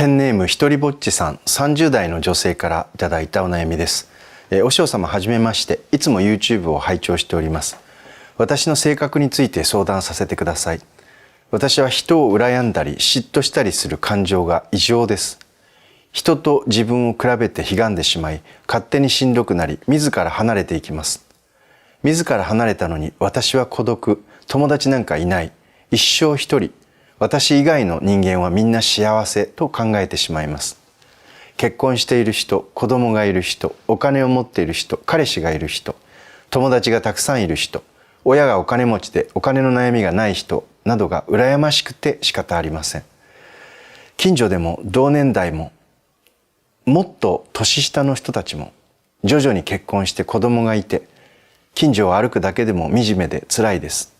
ペンネームひとりぼっちさん、30代の女性からいただいたお悩みです。お師匠様はじめまして。いつも YouTube を拝聴しております。私の性格について相談させてください。私は人を羨んだり嫉妬したりする感情が異常です。人と自分を比べてひがんでしまい、勝手にしんどくなり、自ら離れていきます。自ら離れたのに私は孤独、友達なんかいない、一生一人、私以外の人間はみんな幸せと考えてしまいます。結婚している人、子供がいる人、お金を持っている人、彼氏がいる人、友達がたくさんいる人、親がお金持ちでお金の悩みがない人などが羨ましくて仕方ありません。近所でも同年代ももっと年下の人たちも徐々に結婚して子供がいて、近所を歩くだけでも惨めで辛いです。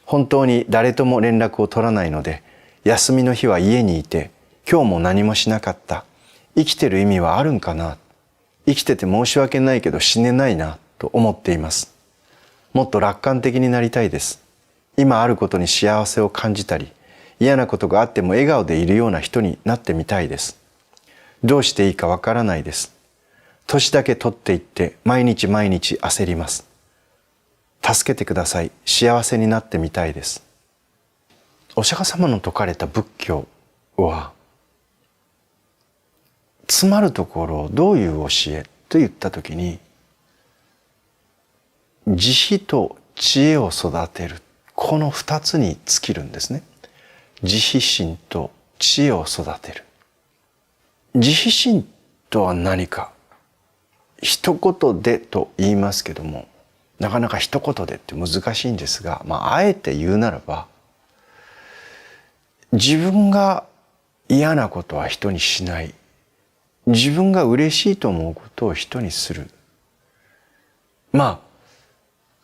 本当に誰とも連絡を取らないので、休みの日は家にいて、今日も何もしなかった。生きてる意味はあるんかな。生きてて申し訳ないけど死ねないなと思っています。もっと楽観的になりたいです。今あることに幸せを感じたり、嫌なことがあっても笑顔でいるような人になってみたいです。どうしていいかわからないです。年だけ取っていって毎日毎日焦ります。助けてください。幸せになってみたいです。お釈迦様の説かれた仏教は、つまるところどういう教えと言ったときに、慈悲と知恵を育てる、この二つに尽きるんですね。慈悲心と知恵を育てる。慈悲心とは何か、一言でと言いますけども、なかなか一言でって難しいんですが、あえて言うならば、自分が嫌なことは人にしない。自分が嬉しいと思うことを人にする。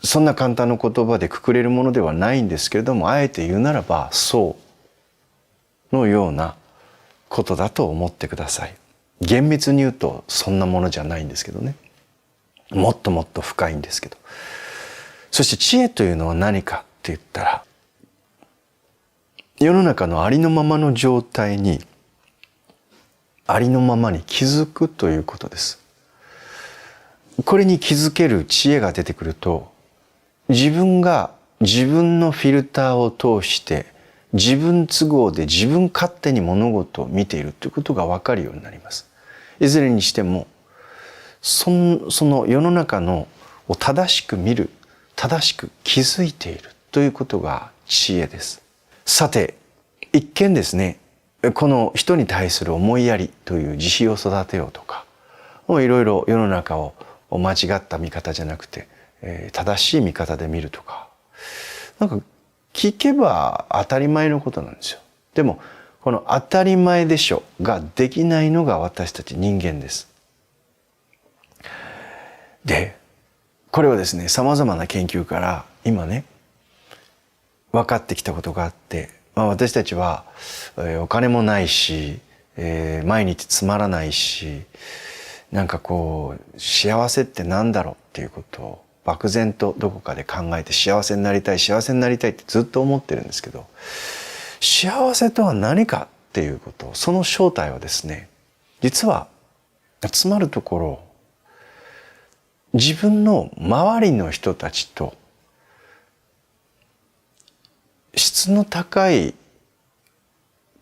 そんな簡単な言葉でくくれるものではないんですけれども、あえて言うならば、そうのようなことだと思ってください。厳密に言うとそんなものじゃないんですけどね。もっともっと深いんですけど。そして知恵というのは何かって言ったら、世の中のありのままの状態にありのままに気づくということです。これに気づける知恵が出てくると、自分が自分のフィルターを通して自分都合で自分勝手に物事を見ているということが分かるようになります。いずれにしてもその世の中のを正しく見る、正しく気づいているということが知恵です。さて、一見ですね、この人に対する思いやりという慈悲を育てようとか、もういろいろ世の中を間違った見方じゃなくて、正しい見方で見るとか、なんか聞けば当たり前のことなんですよ。でもこの当たり前でしょができないのが私たち人間です。で、これはですね、様々な研究から今ね、分かってきたことがあって、私たちは、お金もないし、毎日つまらないし、なんかこう幸せって何だろうっていうことを漠然とどこかで考えて、幸せになりたい幸せになりたいってずっと思ってるんですけど、幸せとは何かっていうこと、その正体はですね、実はつまるところ、自分の周りの人たちと質の高い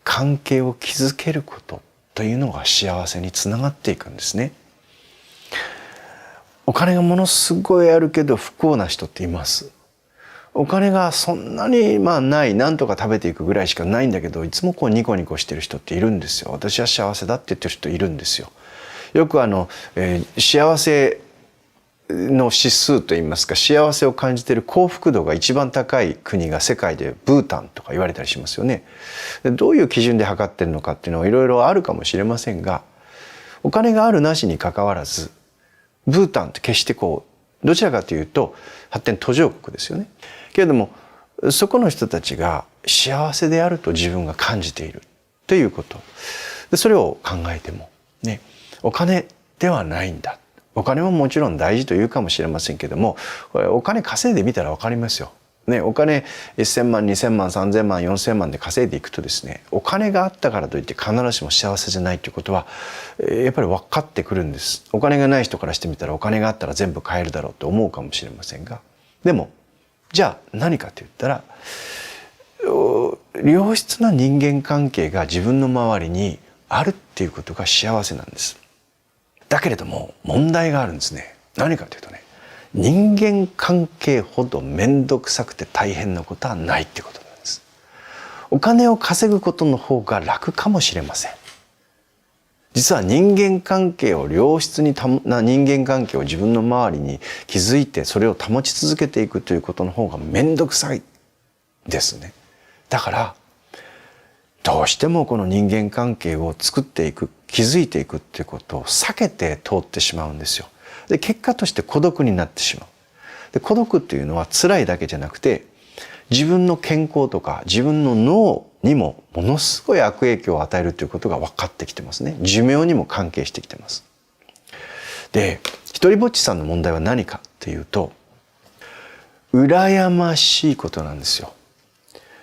関係を築けることというのが幸せにつながっていくんですね。お金がものすごいあるけど不幸な人っています。お金がそんなにない、なんとか食べていくぐらいしかないんだけど、いつもこうニコニコしてる人っているんですよ。私は幸せだって言ってる人いるんですよ。よく幸せの指数といいますか、幸せを感じている幸福度が一番高い国が世界でブータンとか言われたりしますよね。で、どういう基準で測ってるのかっていうのはいろいろあるかもしれませんが、お金があるなしにかかわらず、ブータンって決してどちらかというと発展途上国ですよね。けれどもそこの人たちが幸せであると自分が感じているということで、それを考えてもね、お金ではないんだ。お金ももちろん大事というかもしれませんけども、お金稼いでみたら分かりますよ。お金1000万2000万3000万4000万で稼いでいくとですね、お金があったからといって必ずしも幸せじゃないということはやっぱり分かってくるんです。お金がない人からしてみたら、お金があったら全部買えるだろうと思うかもしれませんが、でもじゃあ何かと言ったら、良質な人間関係が自分の周りにあるっていうことが幸せなんです。だけれども問題があるんですね。何かというとね、人間関係ほど面倒くさくて大変なことはないってことなんです。お金を稼ぐことの方が楽かもしれません。実は人間関係を良質な人間関係を自分の周りに築いて、それを保ち続けていくということの方が面倒くさいですね。だからどうしてもこの人間関係を作っていく、築いていくっていうことを避けて通ってしまうんですよ。で、結果として孤独になってしまう。で、孤独っていうのは辛いだけじゃなくて、自分の健康とか自分の脳にもものすごい悪影響を与えるということが分かってきてますね。寿命にも関係してきてます。で、一人ぼっちさんの問題は何かっていうと、羨ましいことなんですよ。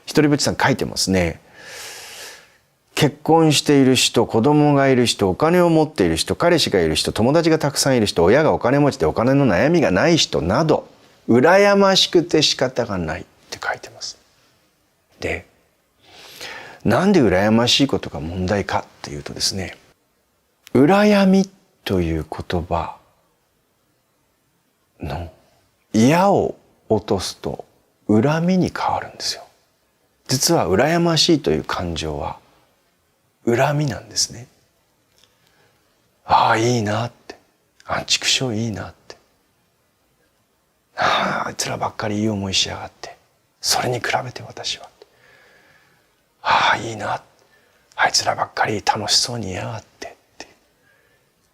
一人ぼっちさん書いてますね。結婚している人、子供がいる人、お金を持っている人、彼氏がいる人、友達がたくさんいる人、親がお金持ちでお金の悩みがない人など、羨ましくて仕方がないって書いてます。で、なんで羨ましいことが問題かっていうとですね、羨みという言葉の嫌を落とすと恨みに変わるんですよ。実は羨ましいという感情は恨みなんですね。ああ、いいなって。畜生いいなって。あいつらばっかりいい思いしやがって。それに比べて私は。ああ、いいな。あいつらばっかり楽しそうにいやがってって。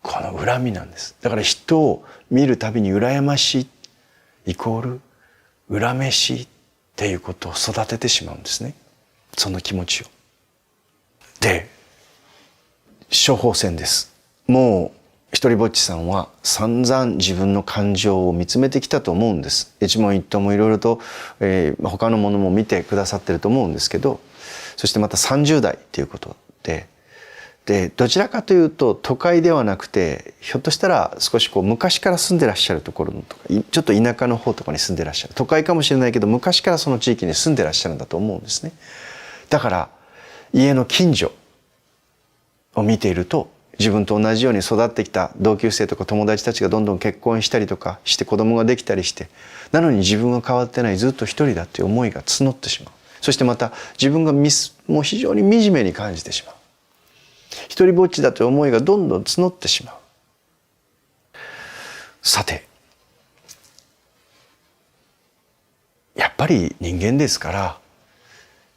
この恨みなんです。だから人を見るたびに羨ましいイコール恨めしいっていうことを育ててしまうんですね。その気持ちを。で、処方箋です。もう一人ぼっちさんは散々自分の感情を見つめてきたと思うんです。一問一答もいろいろと、他のものも見てくださってると思うんですけど、そしてまた30代っていうことで、どちらかというと都会ではなくて、ひょっとしたら少し昔から住んでらっしゃるところのとか、ちょっと田舎の方とかに住んでらっしゃる、都会かもしれないけど昔からその地域に住んでらっしゃるんだと思うんですね。だから家の近所を見ていると、自分と同じように育ってきた同級生とか友達たちがどんどん結婚したりとかして子供ができたりして、なのに自分は変わってない、ずっと一人だっていう思いが募ってしまう。そしてまた自分がもう非常に惨めに感じてしまう。一人ぼっちだという思いがどんどん募ってしまう。さて、やっぱり人間ですから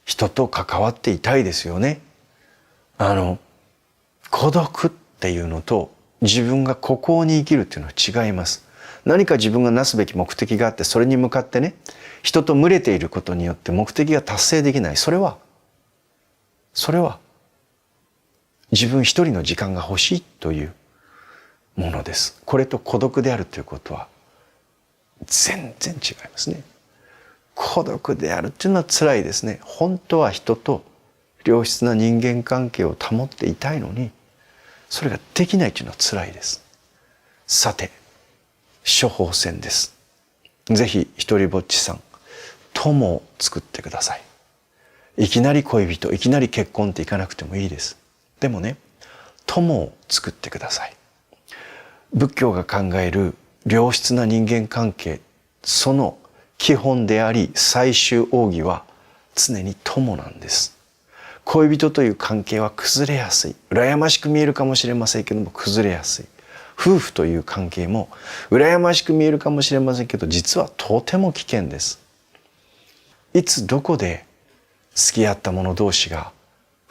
人と関わっていたいですよね。孤独っていうのと自分が孤高に生きるっていうのは違います。何か自分がなすべき目的があって、それに向かってね、人と群れていることによって目的が達成できない。それは自分一人の時間が欲しいというものです。これと孤独であるということは全然違いますね。孤独であるっていうのは辛いですね。本当は人と良質な人間関係を保っていたいのに、それができないというのは辛いです。さて、処方箋です。ぜひ一人ぼっちさん、友を作ってください。いきなり恋人、いきなり結婚っていかなくてもいいです。でもね、友を作ってください。仏教が考える良質な人間関係、その基本であり最終奥義は常に友なんです。恋人という関係は崩れやすい。羨ましく見えるかもしれませんけども崩れやすい。夫婦という関係も羨ましく見えるかもしれませんけど、実はとても危険です。いつどこで付き合った者同士が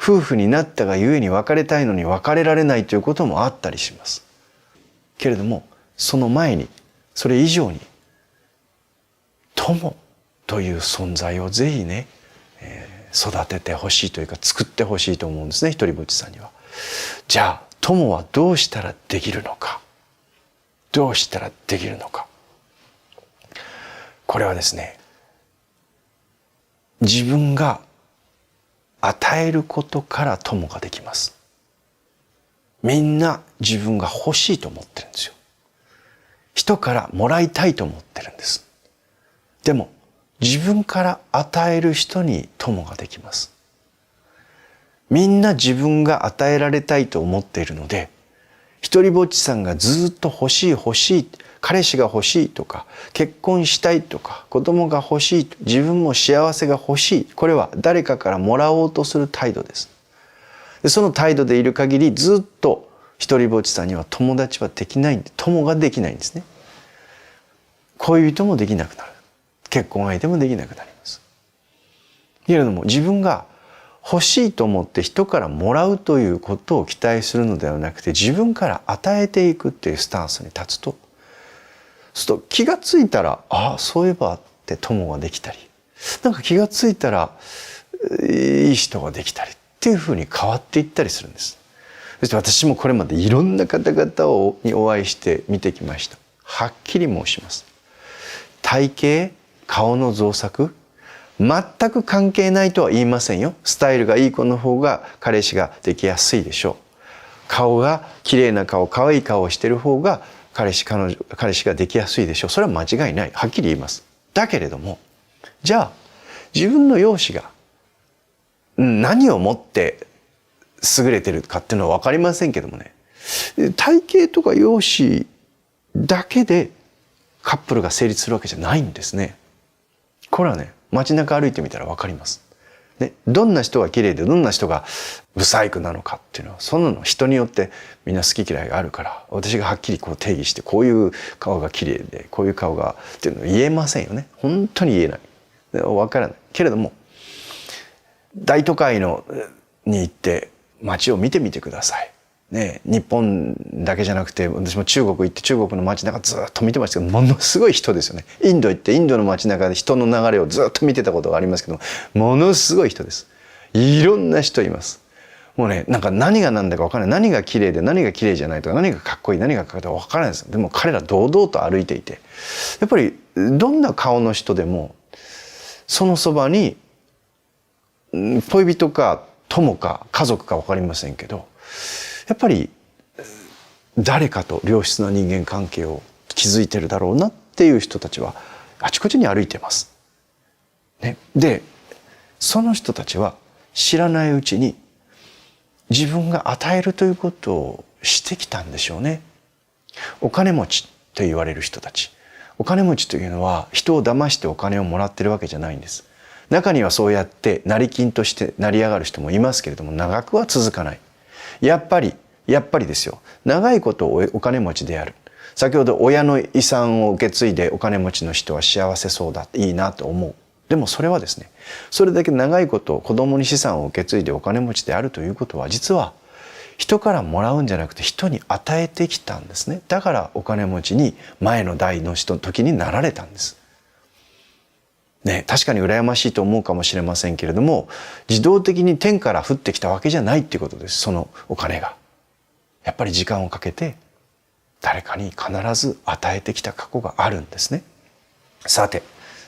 夫婦になったがゆえに別れたいのに別れられないということもあったりします。けれどもその前に、それ以上に友という存在をぜひね、育ててほしいというか作ってほしいと思うんですね、一人ぼっちさんには。じゃあ友はどうしたらできるのか。どうしたらできるのか。これはですね、自分が与えることから友ができます。みんな自分が欲しいと思ってるんですよ。人からもらいたいと思ってるんです。でも自分から与える人に友ができます。みんな自分が与えられたいと思っているので、一人ぼっちさんがずっと欲しい欲しい、彼氏が欲しいとか、結婚したいとか、子供が欲しい、自分も幸せが欲しい、これは誰かからもらおうとする態度です。でその態度でいる限り、ずっと一人ぼっちさんには友達はできないんで、友ができないんですね。恋人もできなくなる。結婚相手もできなくなります。けれども、自分が欲しいと思って人からもらうということを期待するのではなくて、自分から与えていくっていうスタンスに立つと、そうすると気がついたら、ああそういえばって友ができたり、なんか気がついたらいい人ができたりっていうふうに変わっていったりするんです。そして私もこれまでいろんな方々にお会いして見てきました。はっきり申します。体型、顔の造作、全く関係ないとは言いませんよ。スタイルがいい子の方が彼氏ができやすいでしょう。顔が綺麗な顔、可愛い顔をしている方が彼氏ができやすいでしょう。それは間違いない。はっきり言います。だけれども、じゃあ自分の容姿が何をもって優れてるかっていうのは分かりませんけどもね、体型とか容姿だけでカップルが成立するわけじゃないんですね。これはね、街中歩いてみたら分かります。ね、どんな人が綺麗でどんな人が不細工なのかっていうのは、そんなの人によってみんな好き嫌いがあるから、私がはっきりこう定義して、こういう顔が綺麗でこういう顔がっていうのは言えませんよね。本当に言えない。分からない。けれども、大都会に行って街を見てみてください。ね、日本だけじゃなくて、私も中国行って中国の街中ずっと見てましたけど、ものすごい人ですよね。インド行ってインドの街中で人の流れをずっと見てたことがありますけど、ものすごい人です。いろんな人います。もうね、なんか何が何だか分からない。何が綺麗で何が綺麗じゃないとか、何がかっこいい何がかっこいいか分からないです。でも彼ら堂々と歩いていて、やっぱりどんな顔の人でもそのそばに恋人か友か家族か分かりませんけど、やっぱり誰かと良質な人間関係を築いてるだろうなっていう人たちはあちこちに歩いてます。ね、でその人たちは知らないうちに自分が与えるということをしてきたんでしょうね。お金持ちと言われる人たち。お金持ちというのは人を騙してお金をもらってるわけじゃないんです。中にはそうやって成金として成り上がる人もいますけれども、長くは続かない。やっぱりですよ。長いことお金持ちである。先ほど親の遺産を受け継いでお金持ちの人は幸せそうだ、いいなと思う。でもそれはですね、それだけ長いこと子供に資産を受け継いでお金持ちであるということは、実は人からもらうんじゃなくて人に与えてきたんですね。だからお金持ちに前の代の時になられたんです。ね、確かに羨ましいと思うかもしれませんけれども、自動的に天から降ってきたわけじゃないっていうことです。そのお金がやっぱり時間をかけて誰かに必ず与えてきた過去があるんですね。さて、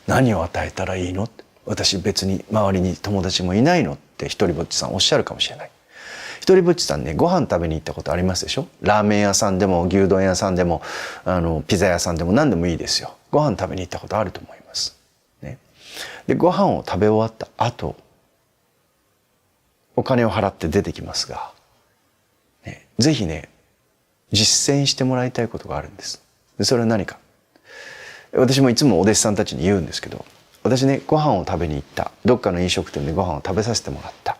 何を与えたらいいの？私別に周りに友達もいないのって一人ぼっちさんおっしゃるかもしれない。一人ぼっちさんね、ご飯食べに行ったことありますでしょ？ラーメン屋さんでも牛丼屋さんでもピザ屋さんでも何でもいいですよ。ご飯食べに行ったことあると思います。ね、でご飯を食べ終わった後、お金を払って出てきますが、ね、ぜひね実践してもらいたいことがあるんです。でそれは何か。私もいつもお弟子さんたちに言うんですけど、私ね、ご飯を食べに行った。どっかの飲食店でご飯を食べさせてもらった。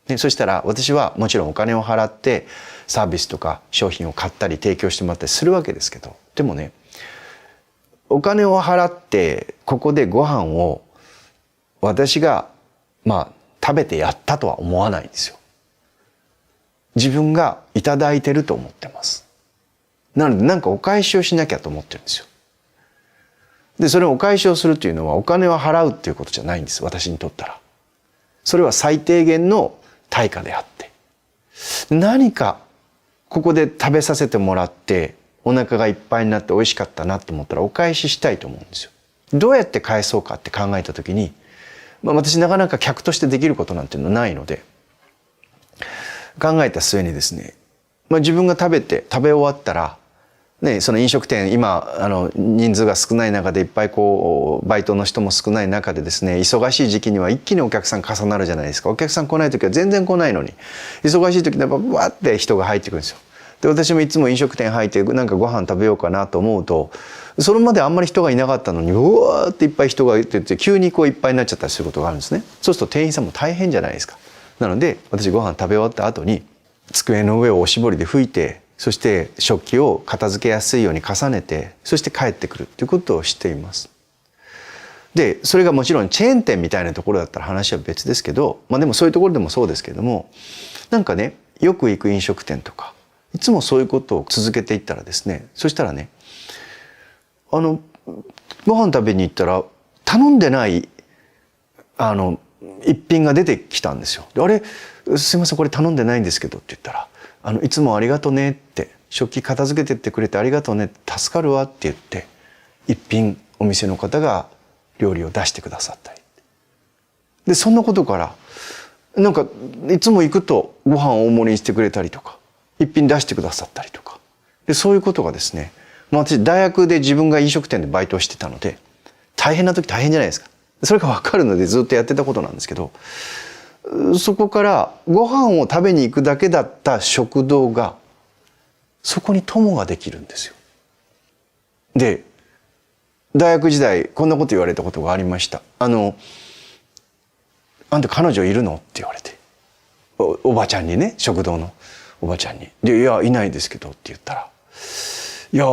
でそしたら私はもちろんお金を払ってサービスとか商品を買ったり提供してもらったりするわけですけど、でもね、お金を払ってここでご飯を私が食べてやったとは思わないんですよ。自分がいただいてると思ってます。なので何かお返しをしなきゃと思ってるんですよ。でそれをお返しをするというのはお金を払うっていうことじゃないんです、私にとったら。それは最低限の対価であって、何かここで食べさせてもらってお腹がいっぱいになって美味しかったなと思ったらお返ししたいと思うんですよ。どうやって返そうかって考えた時に、私なかなか客としてできることなんていうのはないので、考えた末にですね、自分が食べ終わったら、ね、その飲食店今人数が少ない中でいっぱいバイトの人も少ない中でですね、忙しい時期には一気にお客さん重なるじゃないですか。お客さん来ない時は全然来ないのに、忙しい時にやっぱわって人が入ってくるんですよ。で私もいつも飲食店入ってなんかご飯食べようかなと思うと、それまであんまり人がいなかったのにうわーっていっぱい人がいて急にいっぱいになっちゃったりすることがあるんですね。そうすると店員さんも大変じゃないですか。なので私ご飯食べ終わった後に机の上をおしぼりで拭いて、そして食器を片付けやすいように重ねて、そして帰ってくるということをしています。でそれがもちろんチェーン店みたいなところだったら話は別ですけど、でもそういうところでもそうですけども、なんかね、よく行く飲食店とかいつもそういうことを続けていったらですね、そしたらね、ご飯食べに行ったら頼んでない一品が出てきたんですよ。あれすいませんこれ頼んでないんですけどって言ったら、いつもありがとねって、食器片付けてってくれてありがとうね、助かるわって言って一品お店の方が料理を出してくださったりで、そんなことからなんかいつも行くとご飯を大盛りにしてくれたりとか一品出してくださったりとかで、そういうことがですね、私大学で自分が飲食店でバイトをしてたので大変な時大変じゃないですか。それが分かるのでずっとやってたことなんですけど、そこからご飯を食べに行くだけだった食堂がそこに友ができるんですよ。で大学時代こんなこと言われたことがありました。あんた彼女いるのって言われて、おばちゃんにね、食堂のおばちゃんに。でいやいないですけどって言ったら、いや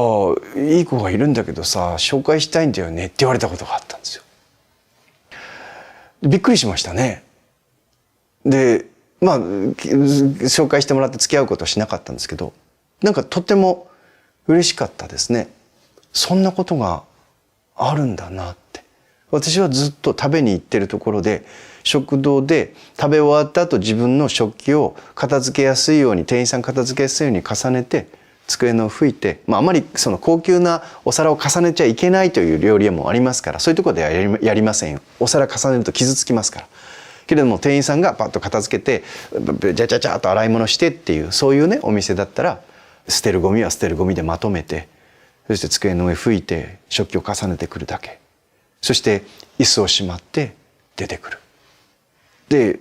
いい子がいるんだけどさ紹介したいんだよねって言われたことがあったんですよ。びっくりしましたね。で紹介してもらって付き合うことはしなかったんですけど、なんかとても嬉しかったですね。そんなことがあるんだなって。私はずっと食べに行ってるところで、食堂で食べ終わった後自分の食器を片付けやすいように、店員さん片付けやすいように重ねて机の拭いて、あまりその高級なお皿を重ねちゃいけないという料理屋もありますから、そういうところではやりませんよ。お皿重ねると傷つきますから。けれども店員さんがパッと片付けてジャチャチャっと洗い物してっていう、そういうねお店だったら、捨てるゴミは捨てるゴミでまとめて、そして机の上拭いて食器を重ねてくるだけ。そして椅子をしまって出てくる。で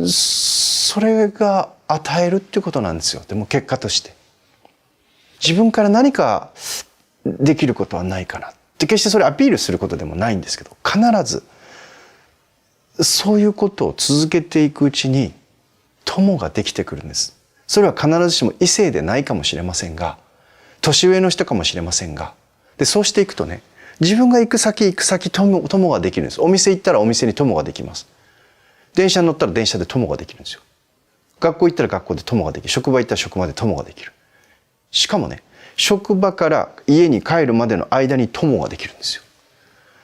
それが与えるっていうことなんですよ。でも結果として自分から何かできることはないかなって、決してそれアピールすることでもないんですけど、必ずそういうことを続けていくうちに友ができてくるんです。それは必ずしも異性でないかもしれませんが、年上の人かもしれませんが、でそうしていくとね、自分が行く先友ができるんです。お店行ったらお店に友ができます。電車に乗ったら電車で友ができるんですよ。学校行ったら学校で友ができる。職場行ったら職場で友ができる。しかもね、職場から家に帰るまでの間に友ができるんですよ。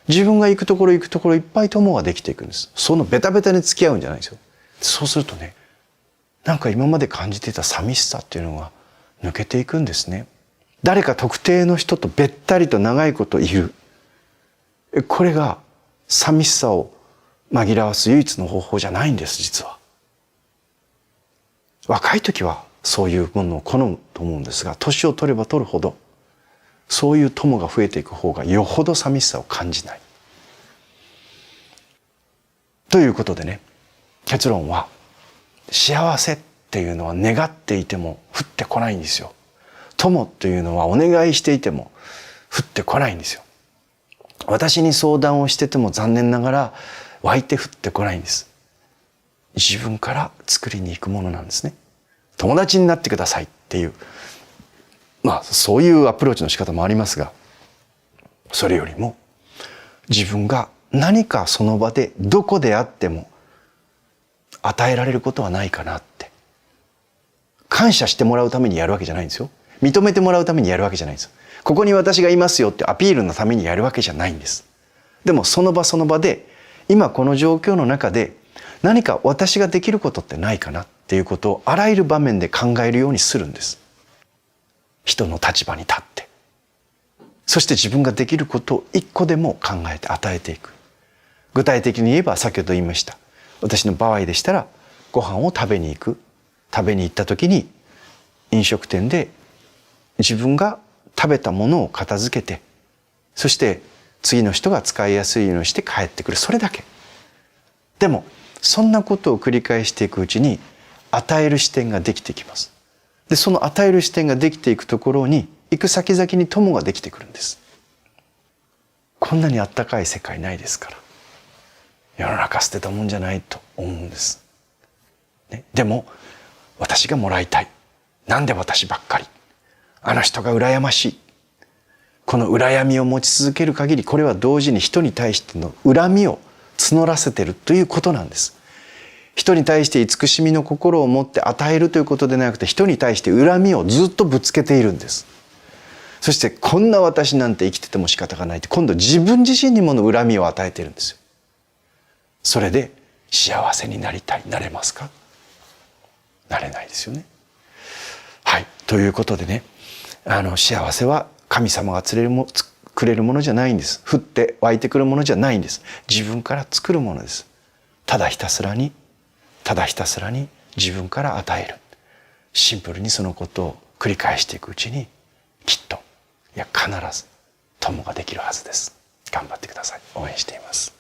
自分が行くところいっぱい友ができていくんです。そのベタベタに付き合うんじゃないですよ。そうするとね、なんか今まで感じていた寂しさっていうのが抜けていくんですね。誰か特定の人とべったりと長いこといる。これが寂しさを紛らわす唯一の方法じゃないんです、実は。若い時はそういうものを好むと思うんですが、年を取れば取るほどそういう友が増えていく方がよほど寂しさを感じない。ということでね、結論は幸せっていうのは願っていても降ってこないんですよ。友っていうのはお願いしていても降ってこないんですよ。私に相談をしてても残念ながら湧いて降ってこないんです。自分から作りに行くものなんですね。友達になってくださいっていう、そういうアプローチの仕方もありますが、それよりも自分が何かその場でどこであっても与えられることはないかなって、感謝してもらうためにやるわけじゃないんですよ。認めてもらうためにやるわけじゃないんです。ここに私がいますよってアピールのためにやるわけじゃないんです。でもその場その場で今この状況の中で何か私ができることってないかなっていうことをあらゆる場面で考えるようにするんです。人の立場に立って、そして自分ができることを一個でも考えて与えていく。具体的に言えば先ほど言いました、私の場合でしたらご飯を食べに行った時に飲食店で自分が食べたものを片付けて、そして次の人が使いやすいようにして帰ってくる、それだけ。でもそんなことを繰り返していくうちに与える視点ができてきます。でその与える視点ができていくところに行く先々に友ができてくるんです。こんなにあったかい世界ないですから、世の中捨てたもんじゃないと思うんです、ね、でも私がもらいたい、なんで私ばっかり、あの人が羨ましい、この羨みを持ち続ける限り、これは同時に人に対しての恨みを募らせているということなんです。人に対して慈しみの心を持って与えるということでなくて、人に対して恨みをずっとぶつけているんです。そしてこんな私なんて生きてても仕方がないって、今度自分自身にもの恨みを与えているんですよ。それで幸せになりたい、なれますか？なれないですよね。はい、ということでね、幸せは神様がくれるものじゃないんです。降って湧いてくるものじゃないんです。自分から作るものです。ただひたすらに自分から与える。シンプルにそのことを繰り返していくうちに、きっと、いや必ず友ができるはずです。頑張ってください。応援しています。